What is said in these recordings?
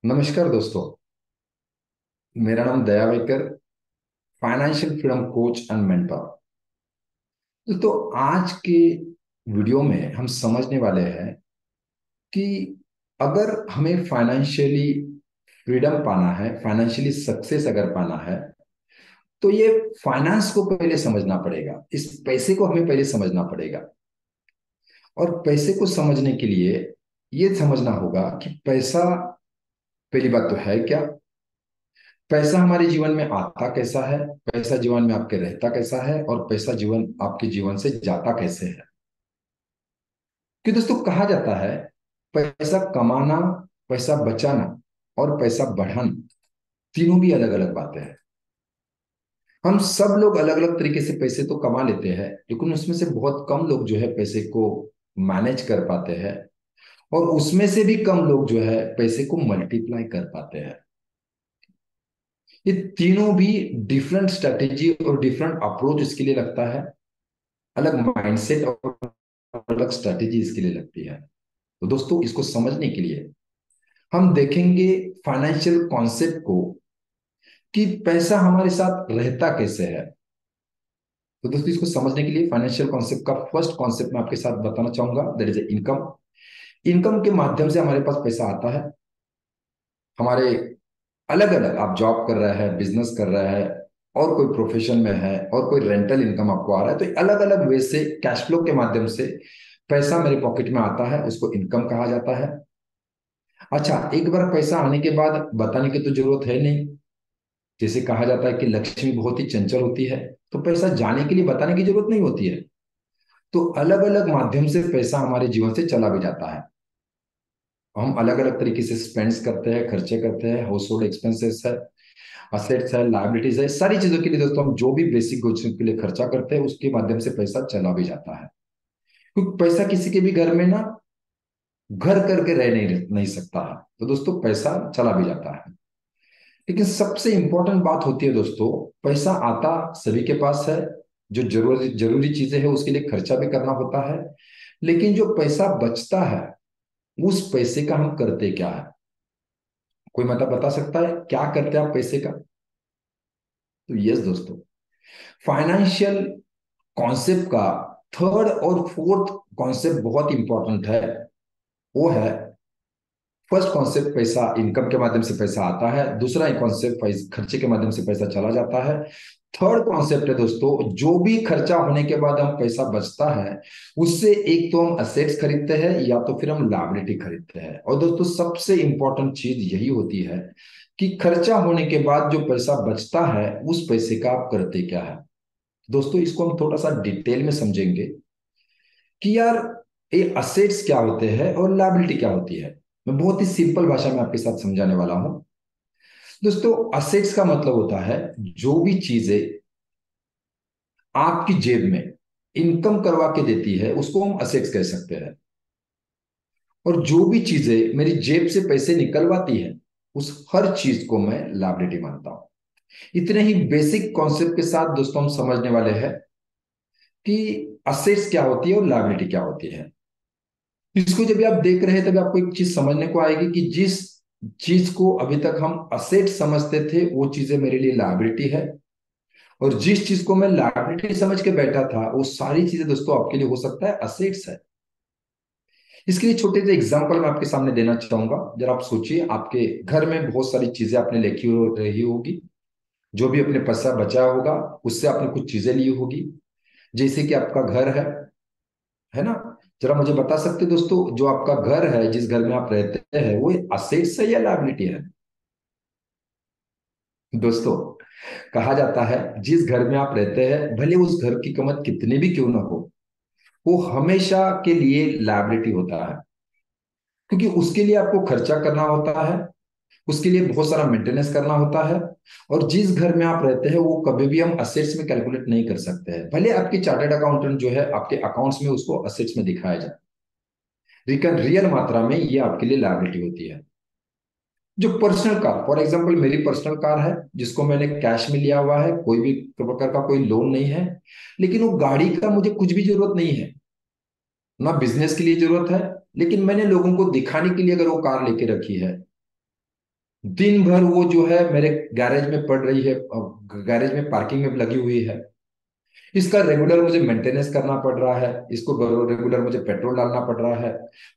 नमस्कार दोस्तों। मेरा नाम Daya Vekar, financial freedom coach and mentor. दोस्तों, आज के वीडियो में हम समझने वाले हैं कि अगर हमें फाइनेंशियली फ्रीडम पाना है, फाइनेंशियली सक्सेस अगर पाना है, तो ये फाइनेंस को पहले समझना पड़ेगा। इस पैसे को हमें पहले समझना पड़ेगा। और पैसे को समझने के लिए ये समझना होगा कि पैसा, पहली बात तो है क्या, पैसा हमारे जीवन में आता कैसा है, पैसा जीवन में आपके रहता कैसा है, और पैसा जीवन आपके जीवन से जाता कैसे है। कि दोस्तों, कहा जाता है पैसा कमाना, पैसा बचाना और पैसा बढ़ाना तीनों भी अलग अलग बातें हैं। हम सब लोग अलग अलग तरीके से पैसे तो कमा लेते हैं, लेकिन उसमें से बहुत कम लोग जो है पैसे को मैनेज कर पाते हैं, और उसमें से भी कम लोग जो है पैसे को मल्टीप्लाई कर पाते हैं। ये तीनों भी डिफरेंट स्ट्रेटेजी और डिफरेंट अप्रोच इसके लिए लगता है, अलग माइंडसेट और अलग स्ट्रेटेजी इसके लिए लगती है। तो दोस्तों, इसको समझने के लिए हम देखेंगे फाइनेंशियल कॉन्सेप्ट को, कि पैसा हमारे साथ रहता कैसे है। तो दोस्तों, इसको समझने के लिए फाइनेंशियल कॉन्सेप्ट का फर्स्ट कॉन्सेप्ट मैं आपके साथ बताना चाहूंगा, दैट इज इनकम। इनकम के माध्यम से हमारे पास पैसा आता है। हमारे अलग अलग, आप जॉब कर रहे हैं, बिजनेस कर रहे हैं, और कोई प्रोफेशन में है, और कोई रेंटल इनकम आपको आ रहा है, तो अलग अलग वे से कैश फ्लो के माध्यम से पैसा मेरे पॉकेट में आता है, उसको इनकम कहा जाता है। अच्छा, एक बार पैसा आने के बाद बताने की तो जरूरत है नहीं। जैसे कहा जाता है कि लक्ष्मी बहुत ही चंचल होती है, तो पैसा जाने के लिए बताने की जरूरत नहीं होती है। तो अलग अलग माध्यम से पैसा हमारे जीवन से चला भी जाता है। हम अलग अलग तरीके से स्पेंड्स करते हैं, खर्चे करते हैं, हाउस होल्ड एक्सपेंसेस है, असेट्स है, लायबिलिटीज है, सारी चीजों के लिए दोस्तों हम जो भी बेसिक चीजों के लिए खर्चा करते हैं, उसके माध्यम से पैसा चला भी जाता है। क्योंकि पैसा किसी के भी घर में ना घर करके रह नहीं सकता है। तो दोस्तों, पैसा चला भी जाता है। लेकिन सबसे इंपॉर्टेंट बात होती है दोस्तों, पैसा आता सभी के पास है। जो जरूरी जरूरी चीजें हैं उसके लिए खर्चा भी करना होता है। लेकिन जो पैसा बचता है, उस पैसे का हम करते क्या है? कोई मतलब बता सकता है क्या करते हैं आप पैसे का? तो यस दोस्तों, फाइनेंशियल कॉन्सेप्ट का थर्ड और फोर्थ कॉन्सेप्ट बहुत इंपॉर्टेंट है। वो है, फर्स्ट कॉन्सेप्ट पैसा इनकम के माध्यम से पैसा आता है, दूसरा कॉन्सेप्ट खर्चे के माध्यम से पैसा चला जाता है। थर्ड कॉन्सेप्ट है दोस्तों, जो भी खर्चा होने के बाद हम पैसा बचता है, उससे एक तो हम असेट्स खरीदते हैं या तो फिर हम लायबिलिटी खरीदते हैं। और दोस्तों, सबसे इंपॉर्टेंट चीज यही होती है कि खर्चा होने के बाद जो पैसा बचता है, उस पैसे का आप करते क्या है। दोस्तों, इसको हम थोड़ा सा डिटेल में समझेंगे कि यार ये असेट्स क्या होते हैं और लायबिलिटी क्या होती है। मैं बहुत ही सिंपल भाषा में आपके साथ समझाने वाला हूं। दोस्तों, असेट्स का मतलब होता है जो भी चीजें आपकी जेब में इनकम करवा के देती है, उसको हम असेट्स कह सकते हैं। और जो भी चीजें मेरी जेब से पैसे निकलवाती है, उस हर चीज को मैं लायबिलिटी मानता हूं। इतने ही बेसिक कॉन्सेप्ट के साथ दोस्तों हम समझने वाले हैं कि असेट्स क्या होती है और लायबिलिटी क्या होती है। इसको जब भी आप देख रहे हैं, तभी आपको एक चीज समझने को आएगी कि जिस चीज को अभी तक हम असेट समझते थे, वो चीजें मेरे लिए लायबिलिटी है। और जिस चीज को मैं लायबिलिटी समझ के बैठा था, वो सारी चीजें दोस्तों आपके लिए हो सकता है असेट्स है। इसके लिए छोटे से एग्जांपल मैं आपके सामने देना चाहूंगा। जरा आप सोचिए, आपके घर में बहुत सारी चीजें आपने लिखी रही होगी। जो भी अपने पैसा बचा होगा, उससे आपने कुछ चीजें ली होगी। जैसे कि आपका घर है ना? जरा मुझे बता सकते दोस्तों, जो आपका घर है, जिस घर में आप रहते हैं, वो असेट्स है या लायबिलिटी है? दोस्तों, कहा जाता है जिस घर में आप रहते हैं, भले उस घर की कीमत कितनी भी क्यों ना हो, वो हमेशा के लिए लायबिलिटी होता है। क्योंकि उसके लिए आपको खर्चा करना होता है, उसके लिए बहुत सारा मेंटेनेंस करना होता है। और जिस घर में आप रहते हैं, वो कभी भी हम असेट्स में कैलकुलेट नहीं कर सकते हैं, भले आपके चार्टर्ड अकाउंटेंट जो है आपके अकाउंट्स में उसको असेट्स में दिखाया जाए, लेकिन रियल मात्रा में ये आपके लिए लायबिलिटी होती है। जो पर्सनल कार, फॉर एग्जांपल मेरी पर्सनल कार है, जिसको मैंने कैश में लिया हुआ है, कोई भी प्रकार का कोई लोन नहीं है। लेकिन वो गाड़ी का मुझे कुछ भी जरूरत नहीं है, ना बिजनेस के लिए जरूरत है। लेकिन मैंने लोगों को दिखाने के लिए अगर वो कार लेके रखी है, दिन भर वो जो है मेरे गैरेज में पड़ रही है, गैरेज में पार्किंग में लगी हुई है। इसका रेगुलर मुझे मेंटेनेंस करना पड़ रहा है, इसको रेगुलर मुझे पेट्रोल डालना पड़ रहा है।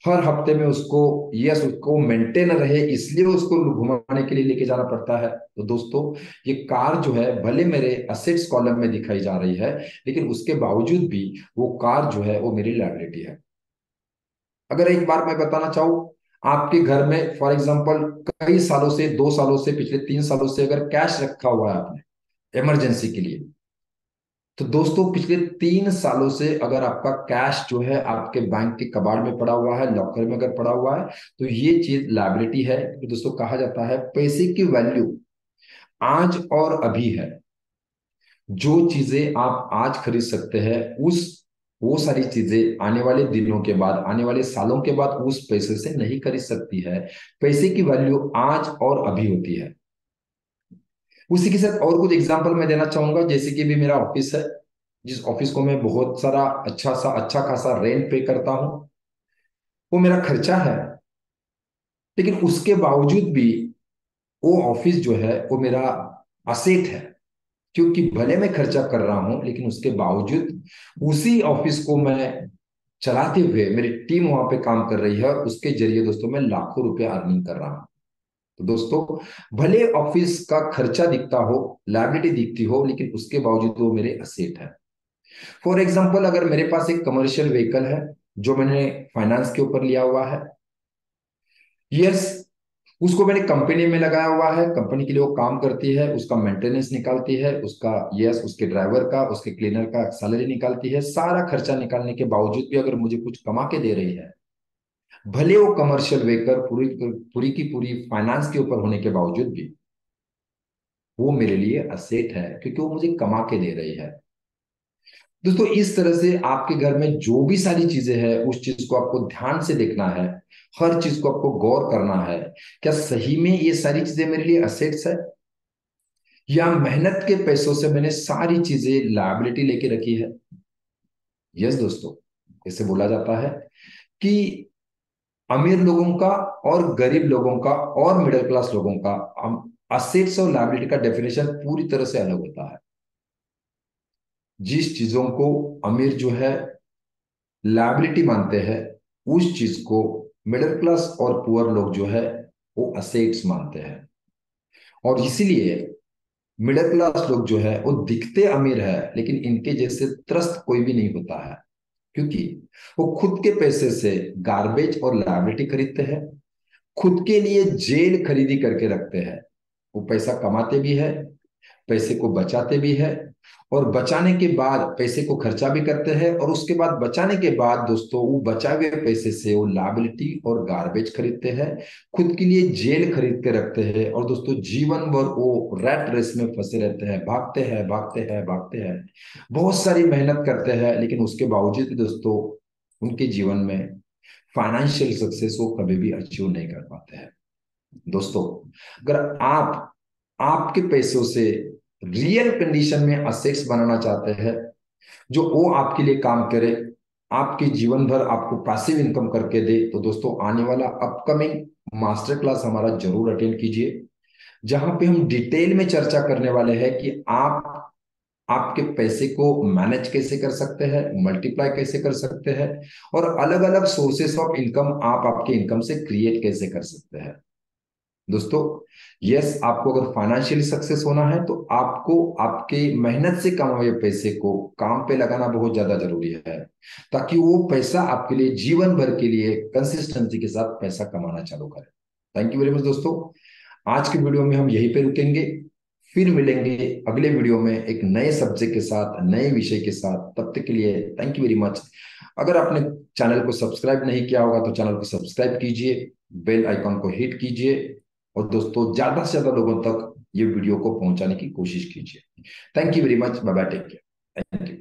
हर हफ्ते में उसको, यस, उसको मेंटेन रहे इसलिए उसको घुमाने के लिए लेके जाना पड़ता है। तो दोस्तों, ये कार जो है भले मेरे असेट्स कॉलम में दिखाई जा रही है, लेकिन उसके बावजूद भी वो कार जो है वो मेरी लायबिलिटी है। अगर एक बार मैं बताना चाहूँ, आपके घर में फॉर एग्जाम्पल कई सालों से, 2 सालों से, पिछले 3 सालों से अगर कैश रखा हुआ है आपने इमरजेंसी के लिए, तो दोस्तों पिछले 3 सालों से अगर आपका कैश जो है आपके बैंक के कबाड़ में पड़ा हुआ है, लॉकर में अगर पड़ा हुआ है, तो ये चीज लायबिलिटी है। तो दोस्तों कहा जाता है पैसे की वैल्यू आज और अभी है। जो चीजें आप आज खरीद सकते हैं, उस वो सारी चीजें आने वाले दिनों के बाद, आने वाले सालों के बाद उस पैसे से नहीं खरीद सकती है। पैसे की वैल्यू आज और अभी होती है। उसी के साथ और कुछ एग्जांपल मैं देना चाहूंगा। जैसे कि भी मेरा ऑफिस है, जिस ऑफिस को मैं बहुत सारा अच्छा खासा रेंट पे करता हूँ, वो मेरा खर्चा है। लेकिन उसके बावजूद भी वो ऑफिस जो है वो मेरा असेट है। क्योंकि भले मैं खर्चा कर रहा हूं, लेकिन उसके बावजूद उसी ऑफिस को मैं चलाते हुए, मेरी टीम वहां पे काम कर रही है और उसके जरिए दोस्तों मैं लाखों रुपए अर्निंग कर रहा हूं। तो दोस्तों, भले ऑफिस का खर्चा दिखता हो, लायबिलिटी दिखती हो, लेकिन उसके बावजूद वो मेरे असेट है। फॉर एग्जाम्पल, अगर मेरे पास एक कमर्शियल व्हीकल है जो मैंने फाइनेंस के ऊपर लिया हुआ है, यस, उसको मैंने कंपनी में लगाया हुआ है, कंपनी के लिए वो काम करती है, उसका मेंटेनेंस निकालती है, उसका, यस, उसके ड्राइवर का, उसके क्लीनर का सैलरी निकालती है। सारा खर्चा निकालने के बावजूद भी अगर मुझे कुछ कमा के दे रही है, भले वो कमर्शियल व्हीकल पूरी पूरी की पूरी फाइनेंस के ऊपर होने के बावजूद भी, वो मेरे लिए असेट है, क्योंकि वो मुझे कमा के दे रही है। दोस्तों इस तरह से आपके घर में जो भी सारी चीजें हैं, उस चीज को आपको ध्यान से देखना है। हर चीज को आपको गौर करना है। क्या सही में ये सारी चीजें मेरे लिए असेट्स है, या मेहनत के पैसों से मैंने सारी चीजें लायबिलिटी लेके रखी है। यस दोस्तों, इसे बोला जाता है कि अमीर लोगों का और गरीब लोगों का और मिडिल क्लास लोगों का असेट्स और लायबिलिटी का डेफिनेशन पूरी तरह से अलग होता है। जिस चीजों को अमीर जो है लायबिलिटी मानते हैं, उस चीज को मिडिल क्लास और पुअर लोग जो है वो असेट्स मानते हैं। और इसीलिए मिडिल क्लास लोग जो है वो दिखते अमीर है, लेकिन इनके जैसे त्रस्त कोई भी नहीं होता है। क्योंकि वो खुद के पैसे से गार्बेज और लायबिलिटी खरीदते हैं, खुद के लिए जेल खरीदी करके रखते हैं। वो पैसा कमाते भी है, पैसे को बचाते भी है, और बचाने के बाद पैसे को खर्चा भी करते हैं, और उसके बाद बचाने के बाद दोस्तों वो बचाए हुए पैसे से वो लायबिलिटी और गार्बेज खरीदते हैं, खुद के लिए जेल खरीद के रखते हैं, और दोस्तों जीवन भर वो रैट रेस में फंसे रहते हैं, भागते हैं भागते हैं भागते हैं, बहुत सारी मेहनत करते हैं, लेकिन उसके बावजूद भी दोस्तों उनके जीवन में फाइनेंशियल सक्सेस वो कभी भी अचीव नहीं कर पाते हैं। दोस्तों, अगर आप आपके पैसों से रियल कंडीशन में असेट्स बनाना चाहते हैं, जो वो आपके लिए काम करे, आपके जीवन भर आपको पैसिव इनकम करके दे, तो दोस्तों आने वाला अपकमिंग मास्टर क्लास हमारा जरूर अटेंड कीजिए, जहां पे हम डिटेल में चर्चा करने वाले हैं कि आप आपके पैसे को मैनेज कैसे कर सकते हैं, मल्टीप्लाई कैसे कर सकते हैं, और अलग अलग सोर्सेस ऑफ इनकम आप आपके इनकम से क्रिएट कैसे कर सकते हैं। दोस्तों, यस, आपको अगर फाइनेंशियली सक्सेस होना है तो आपको आपके मेहनत से कमाए हुए पैसे को काम पे लगाना बहुत ज्यादा जरूरी है, ताकि वो पैसा आपके लिए जीवन भर के लिए कंसिस्टेंसी के साथ पैसा कमाना चालू करे। थैंक यू वेरी मच दोस्तों। आज के वीडियो में हम यहीं पे रुकेंगे, फिर मिलेंगे अगले वीडियो में एक नए सब्जेक्ट के साथ, नए विषय के साथ। तब तक के लिए थैंक यू वेरी मच। अगर आपने चैनल को सब्सक्राइब नहीं किया होगा तो चैनल को सब्सक्राइब कीजिए, बेल आइकॉन को हिट कीजिए, और दोस्तों ज्यादा से ज्यादा लोगों तक ये वीडियो को पहुंचाने की कोशिश कीजिए। Thank you very much, bye bye, take care, thank you.